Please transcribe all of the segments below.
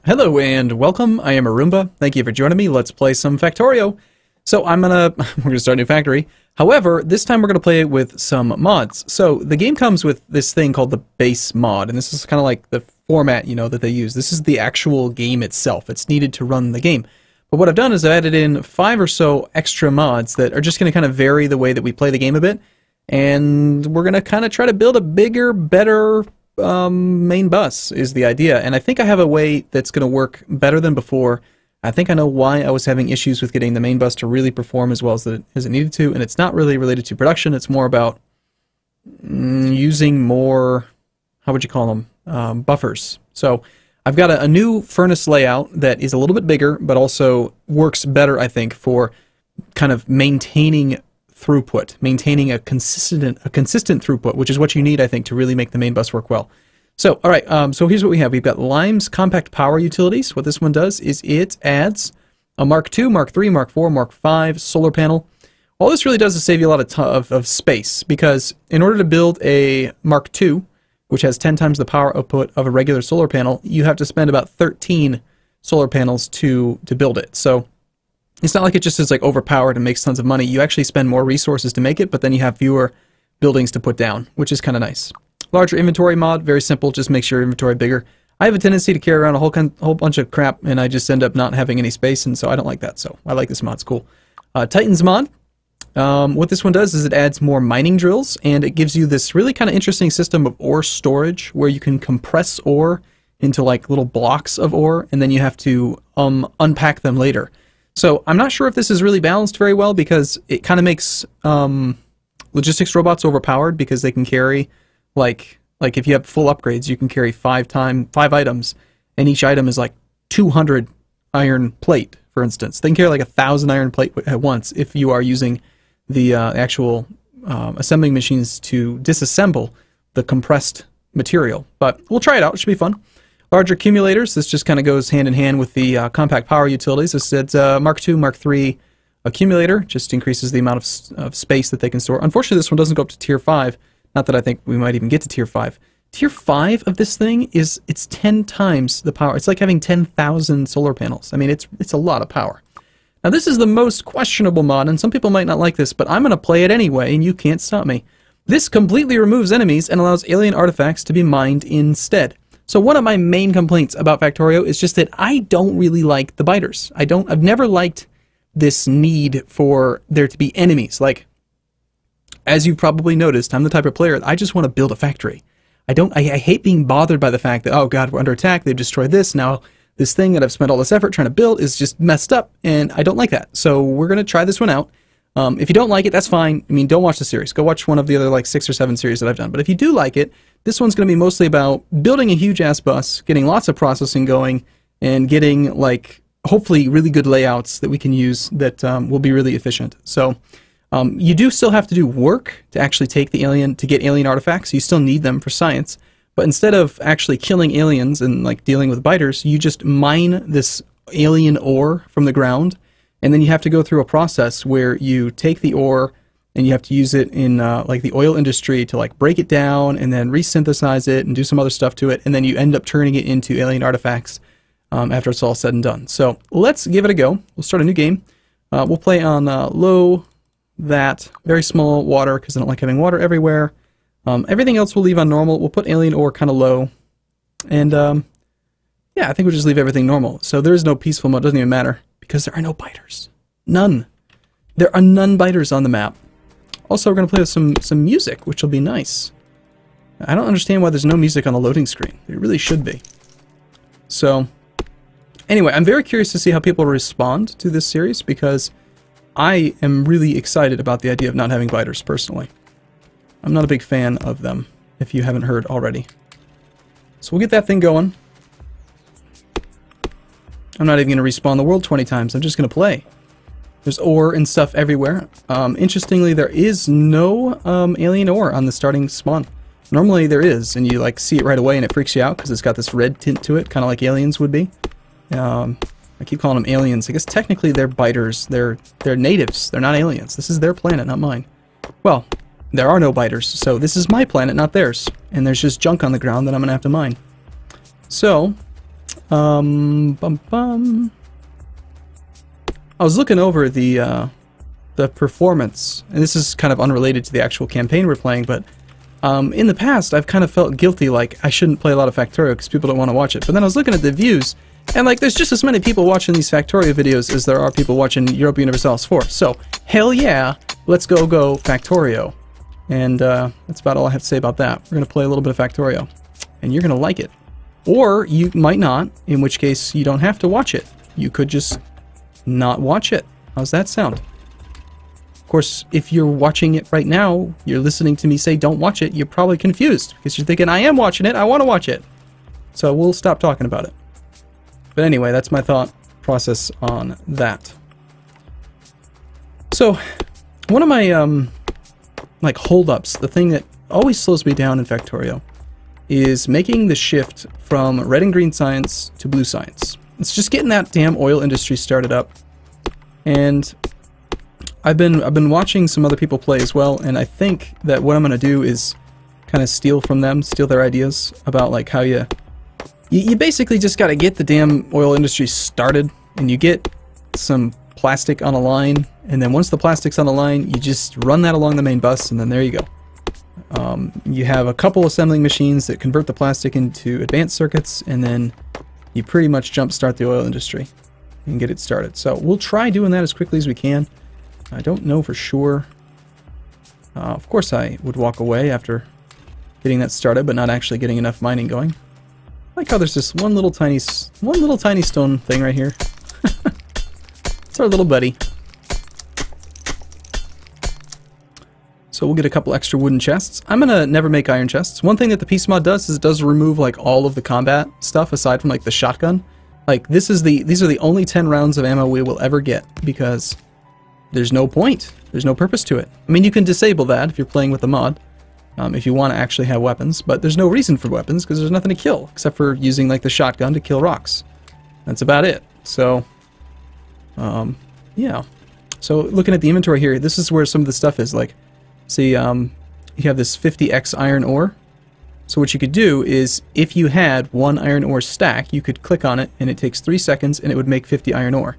Hello and welcome, I am Arumba. Thank you for joining me. Let's play some Factorio. So we're gonna start a new factory. However, this time we're gonna play it with some mods. So the game comes with this thing called the base mod, and this is kind of like the format, that they use. This is the actual game itself. It's needed to run the game. But what I've done is I've added in 5 or so extra mods that are just gonna kind of vary the way that we play the game a bit. And we're gonna kind of try to build a bigger, better main bus is the idea, and I think I have a way that's going to work better than before. I think I know why I was having issues with getting the main bus to really perform as well as it needed to, and it's not really related to production. It's more about using more, how would you call them, buffers. So I've got a new furnace layout that is a little bit bigger, but also works better, I think, for kind of maintaining throughput, maintaining a consistent throughput, which is what you need, I think, to really make the main bus work well. So, all right, so here's what we have. We've got Lime's compact power utilities. What this one does is it adds a Mark II, Mark III, Mark IV, Mark V solar panel. All this really does is save you a lot of space, because in order to build a Mark II, which has 10 times the power output of a regular solar panel, you have to spend about 13 solar panels to build it. So it's not like it just is like overpowered and makes tons of money. You actually spend more resources to make it, but then you have fewer buildings to put down, which is kind of nice. Larger inventory mod, very simple, just makes your inventory bigger. I have a tendency to carry around a whole bunch of crap, and I just end up not having any space, and so I don't like that, so I like this mod, it's cool. Titan's mod, what this one does is it adds more mining drills, and it gives you this really kind of interesting system of ore storage, where you can compress ore into like little blocks of ore, and then you have to unpack them later. So I'm not sure if this is really balanced very well, because it kind of makes logistics robots overpowered, because they can carry like if you have full upgrades, you can carry 5 items, and each item is like 200 iron plate, for instance. They can carry like 1,000 iron plate at once if you are using the actual assembling machines to disassemble the compressed material. But we'll try it out. It should be fun. Larger accumulators, this just kind of goes hand in hand with the compact power utilities. This is Mark II, Mark III accumulator, just increases the amount of space that they can store. Unfortunately, this one doesn't go up to tier 5. Not that I think we might even get to tier 5. Tier 5 of this thing it's 10 times the power. It's like having 10,000 solar panels. I mean, it's a lot of power. Now, this is the most questionable mod, and some people might not like this, but I'm going to play it anyway, and you can't stop me. This completely removes enemies and allows alien artifacts to be mined instead. So one of my main complaints about Factorio is just that I don't really like the biters. I've never liked this need for there to be enemies. Like, as you've probably noticed, I'm the type of player, I just want to build a factory. I hate being bothered by the fact that, oh god, we're under attack, they've destroyed this, now this thing that I've spent all this effort trying to build is just messed up, and I don't like that. So we're going to try this one out. If you don't like it, that's fine. I mean, don't watch the series. Go watch one of the other like 6 or 7 series that I've done. But if you do like it, this one's going to be mostly about building a huge-ass bus, getting lots of processing going, and getting, like, hopefully really good layouts that we can use that will be really efficient. So you do still have to do work to actually take the alien, to get alien artifacts. You still need them for science. But instead of actually killing aliens and, like, dealing with biters, you just mine this alien ore from the ground, and then you have to go through a process where you take the ore and you have to use it in like the oil industry to like break it down and then resynthesize it and do some other stuff to it, and then you end up turning it into alien artifacts after it's all said and done. So let's give it a go. We'll start a new game. We'll play on low, very small water, because I don't like having water everywhere. Everything else we'll leave on normal. We'll put alien ore kind of low. And yeah, I think we'll just leave everything normal. So there is no peaceful mode. It doesn't even matter, because there are no biters. None. There are none biters on the map. Also, we're going to play with some music, which will be nice. I don't understand why there's no music on the loading screen. There really should be. So, anyway, I'm very curious to see how people respond to this series, because I am really excited about the idea of not having biters, personally. I'm not a big fan of them, if you haven't heard already. So we'll get that thing going. I'm not even going to respawn the world 20 times. I'm just going to play. There's ore and stuff everywhere. Interestingly, there is no alien ore on the starting spawn. Normally there is, and you like see it right away and it freaks you out because it's got this red tint to it, kind of like aliens would be. I keep calling them aliens. I guess technically they're biters. They're natives. They're not aliens. This is their planet, not mine. Well, there are no biters, so this is my planet, not theirs. And there's just junk on the ground that I'm going to have to mine. So, Bum bum. I was looking over the performance, and this is kind of unrelated to the actual campaign we're playing, but in the past I've kind of felt guilty like I shouldn't play a lot of Factorio because people don't want to watch it. But then I was looking at the views, and like there's just as many people watching these Factorio videos as there are people watching Europa Universalis 4. So hell yeah, let's go Factorio. And that's about all I have to say about that. We're going to play a little bit of Factorio, and you're going to like it. Or you might not, in which case you don't have to watch it. You could just not watch it. How's that sound? Of course, if you're watching it right now, you're listening to me say don't watch it, you're probably confused because you're thinking I am watching it, I want to watch it. So we'll stop talking about it. But anyway, that's my thought process on that. So, one of my like holdups, the thing that always slows me down in Factorio, is making the shift from red and green science to blue science. It's just getting that damn oil industry started up. And I've been watching some other people play as well, and I think that what I'm going to do is kind of steal from them, steal their ideas about like how you basically just got to get the damn oil industry started, and you get some plastic on a line, and then once the plastic's on a line, you just run that along the main bus, and then there you go. You have a couple assembling machines that convert the plastic into advanced circuits, and then you pretty much jumpstart the oil industry and get it started. So we'll try doing that as quickly as we can. I don't know for sure. Of course I would walk away after getting that started, but not actually getting enough mining going. I like how there's this one little tiny stone thing right here. It's our little buddy. So we'll get a couple extra wooden chests. I'm gonna never make iron chests. One thing that the piece mod does is it does remove like all of the combat stuff aside from like the shotgun. Like these are the only 10 rounds of ammo we will ever get because there's no point. There's no purpose to it. I mean, you can disable that if you're playing with the mod, if you want to actually have weapons, but there's no reason for weapons because there's nothing to kill except for using like the shotgun to kill rocks. That's about it. So, yeah. So looking at the inventory here, this is where some of the stuff is. Like, see, you have this 50x iron ore. So what you could do is, if you had one iron ore stack, you could click on it, and it takes 3 seconds, and it would make 50 iron ore.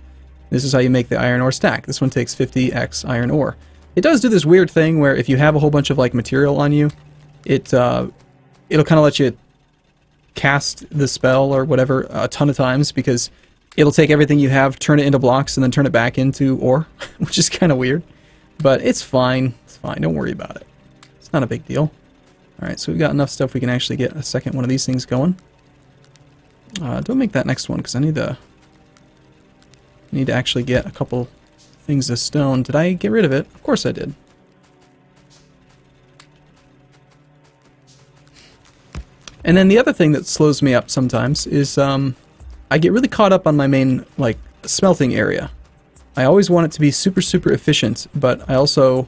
This is how you make the iron ore stack. This one takes 50x iron ore. It does do this weird thing where if you have a whole bunch of like material on you, it'll kind of let you cast the spell or whatever a ton of times because it'll take everything you have, turn it into blocks, and then turn it back into ore, which is kind of weird. But it's fine. It's fine. Don't worry about it. It's not a big deal. Alright, so we've got enough stuff we can actually get a second one of these things going. Don't make that next one because I need to actually get a couple things of stone. Did I get rid of it? Of course I did. And then the other thing that slows me up sometimes is I get really caught up on my main like smelting area. I always want it to be super efficient, but I also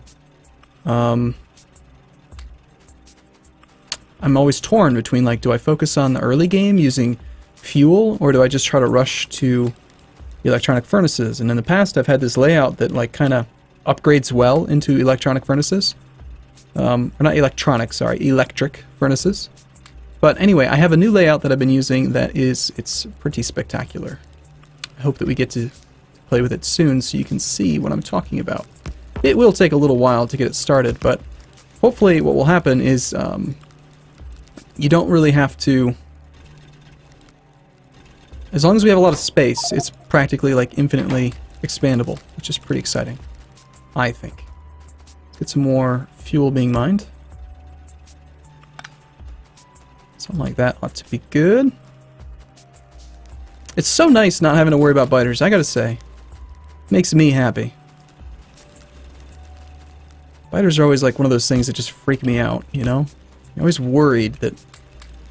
I'm always torn between like, do I focus on the early game using fuel, or do I just try to rush to electronic furnaces? And in the past I've had this layout that like kind of upgrades well into electronic furnaces. Or not electronic, sorry, electric furnaces. But anyway, I have a new layout that I've been using that it's pretty spectacular. I hope that we get to play with it soon so you can see what I'm talking about. It will take a little while to get it started, but hopefully what will happen is you don't really have to... As long as we have a lot of space, it's practically like infinitely expandable, which is pretty exciting, I think. Let's get some more fuel being mined. Something like that ought to be good. It's so nice not having to worry about biters, I gotta say. Makes me happy. Biters are always like one of those things that just freak me out, you know? You're always worried that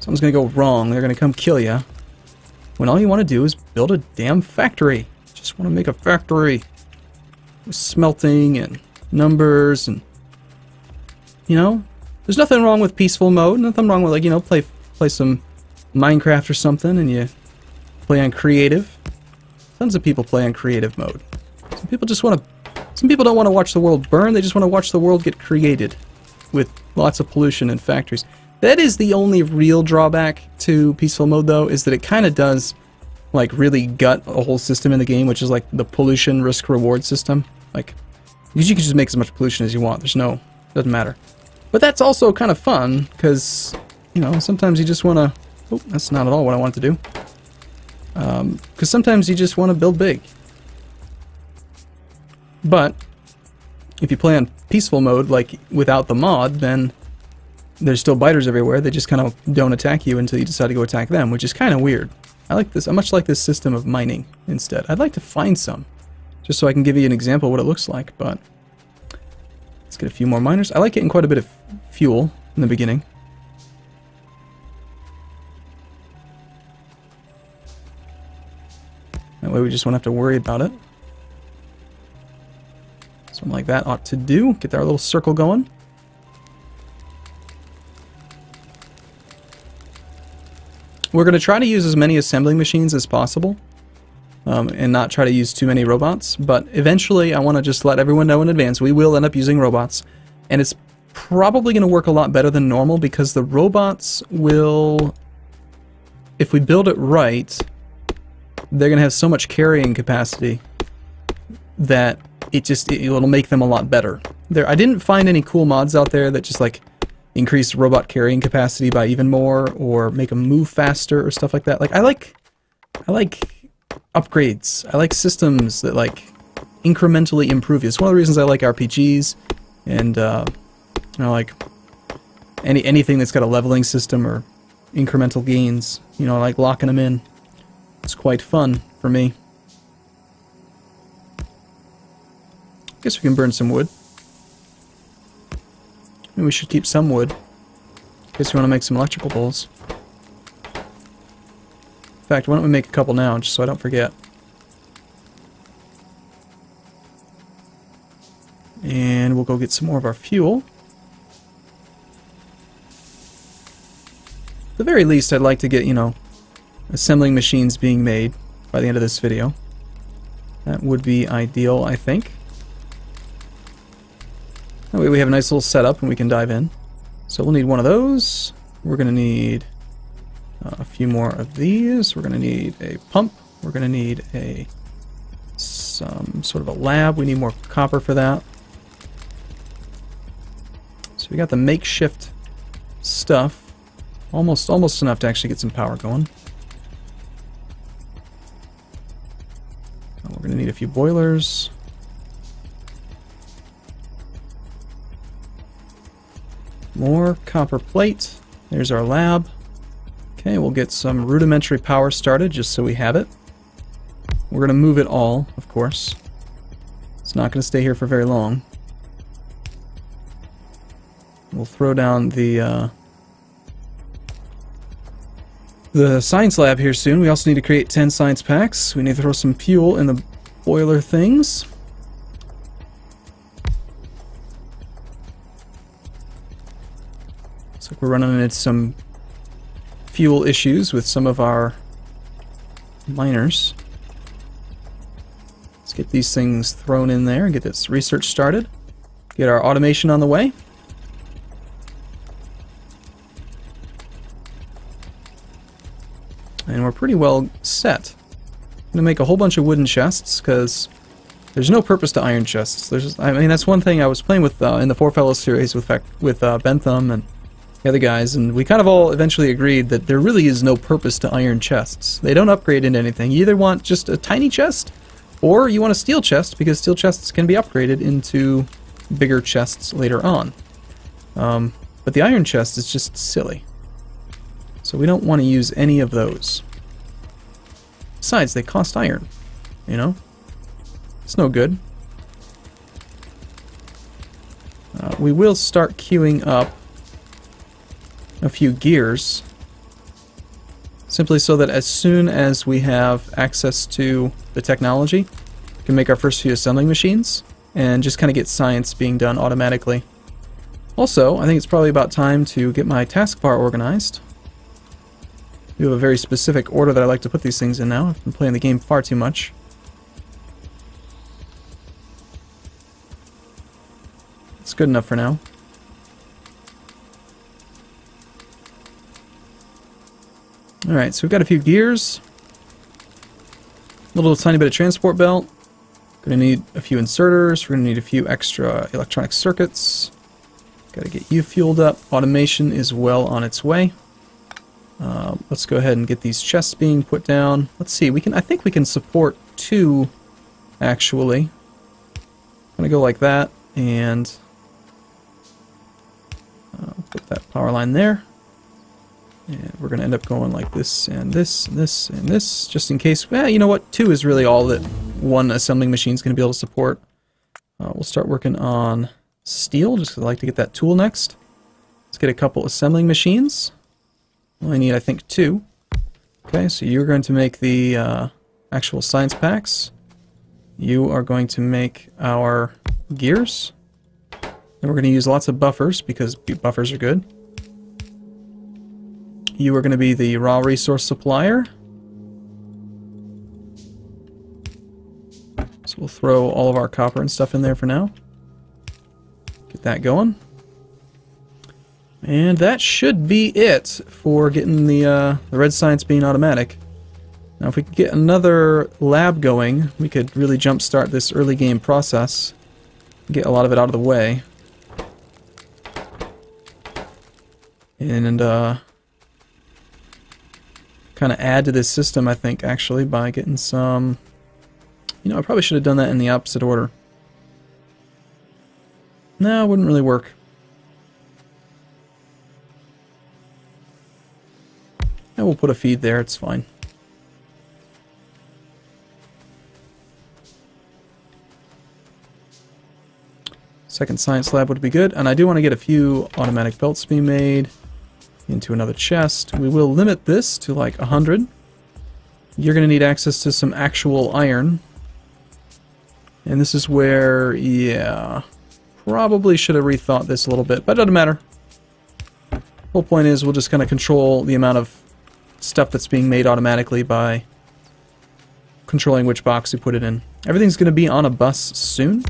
something's gonna go wrong, they're gonna come kill you. When all you want to do is build a damn factory. Just want to make a factory with smelting and numbers and, you know, there's nothing wrong with peaceful mode. Nothing wrong with, like, you know, play some Minecraft or something and you play on creative. Tons of people play on creative mode. Some people just want to. Some people don't want to watch the world burn. They just want to watch the world get created with lots of pollution and factories. That is the only real drawback to peaceful mode, though, is that it kind of does like really gut a whole system in the game, which is like the pollution risk reward system. Like, you can just make as much pollution as you want. Doesn't matter. But that's also kind of fun, because, you know, sometimes you just want to... Oh, that's not at all what I want to do. Because sometimes you just want to build big. But, if you play on peaceful mode, like without the mod, then there's still biters everywhere. They just kind of don't attack you until you decide to go attack them, which is kind of weird. I like this. I much like this system of mining instead. I'd like to find some, just so I can give you an example of what it looks like, but... Let's get a few more miners. I like getting quite a bit of fuel in the beginning. That way we just won't have to worry about it. Something like that ought to do. Get our little circle going. We're going to try to use as many assembling machines as possible. And not try to use too many robots, but eventually I want to just let everyone know in advance we will end up using robots, and it's probably going to work a lot better than normal, because the robots will, if we build it right, they're going to have so much carrying capacity that it'll make them a lot better. I didn't find any cool mods out there that just like increase robot carrying capacity by even more, or make them move faster or stuff like that. Like I like upgrades. I like systems that like incrementally improve you. It's one of the reasons I like RPGs, and you know, like anything that's got a leveling system or incremental gains. You know, I like locking them in. It's quite fun for me. Guess we can burn some wood. Maybe we should keep some wood. Guess we want to make some electrical poles. In fact, why don't we make a couple now, just so I don't forget. And we'll go get some more of our fuel. At the very least, I'd like to get, you know, assembling machines being made by the end of this video. That would be ideal, I think. That way we have a nice little setup and we can dive in. So we'll need one of those. We're going to need a few more of these. We're going to need a pump. We're going to need some sort of a lab. We need more copper for that. So we got the makeshift stuff. Almost enough to actually get some power going. We're going to need a few boilers. More copper plate. There's our lab. Okay, we'll get some rudimentary power started just so we have it. We're going to move it all, of course. It's not going to stay here for very long. We'll throw down the science lab here soon. We also need to create 10 science packs. We need to throw some fuel in the boiler things. Looks like we're running into some fuel issues with some of our miners. Let's get these things thrown in there and get this research started. Get our automation on the way. And we're pretty well set. I'm gonna make a whole bunch of wooden chests because there's no purpose to iron chests. I mean, that's one thing I was playing with in the Four Fellows series with Bentham and the other guys, and we kind of all eventually agreed that there really is no purpose to iron chests. They don't upgrade into anything. You either want just a tiny chest, or you want a steel chest, because steel chests can be upgraded into bigger chests later on. But the iron chest is just silly. So we don't want to use any of those. Besides, they cost iron, you know? It's no good. We will start queuing up a few gears, simply so that as soon as we have access to the technology, we can make our first few assembling machines and just kind of get science being done automatically. Also, I think it's probably about time to get my taskbar organized. We have a very specific order that I like to put these things in now. I've been playing the game far too much. It's good enough for now. Alright, so we've got a few gears. little tiny bit of transport belt. Gonna need a few inserters. We're gonna need a few extra electronic circuits. Gotta get you fueled up. Automation is well on its way. Let's go ahead and get these chests being put down. Let's see. I think we can support 2, actually. I'm gonna go like that, and put that power line there. And we're gonna end up going like this and this and this and this, just in case. Well, you know what? 2 is really all that one assembling machine is gonna be able to support. We'll start working on steel, just because I like to get that tool next. Let's get a couple assembling machines. Only need, I think, 2. Okay, so you're going to make the actual science packs. You are going to make our gears. And we're going to use lots of buffers, because buffers are good. You are going to be the raw resource supplier. So we'll throw all of our copper and stuff in there for now. Get that going. And that should be it for getting the red science being automatic. Now if we could get another lab going, we could really jumpstart this early game process. Get a lot of it out of the way. And kind of add to this system, I think, actually, by getting some... You know, I probably should have done that in the opposite order. No, it wouldn't really work. And we'll put a feed there, it's fine. Second science lab would be good, and I do want to get a few automatic belts being made into another chest. We will limit this to like 100. You're going to need access to some actual iron. And this is where, yeah, probably should have rethought this a little bit, but it doesn't matter. Whole point is we'll just kind of control the amount of stuff that's being made automatically by controlling which box you put it in. Everything's going to be on a bus soon.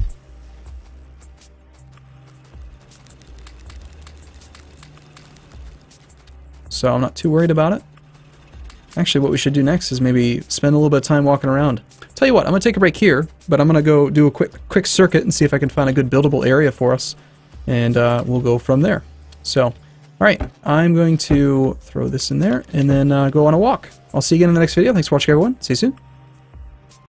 So I'm not too worried about it. Actually, what we should do next is maybe spend a little bit of time walking around. Tell you what, I'm going to take a break here, but I'm going to go do a quick circuit and see if I can find a good buildable area for us. And we'll go from there. So... Alright, I'm going to throw this in there and then go on a walk. I'll see you again in the next video. Thanks for watching, everyone. See you soon.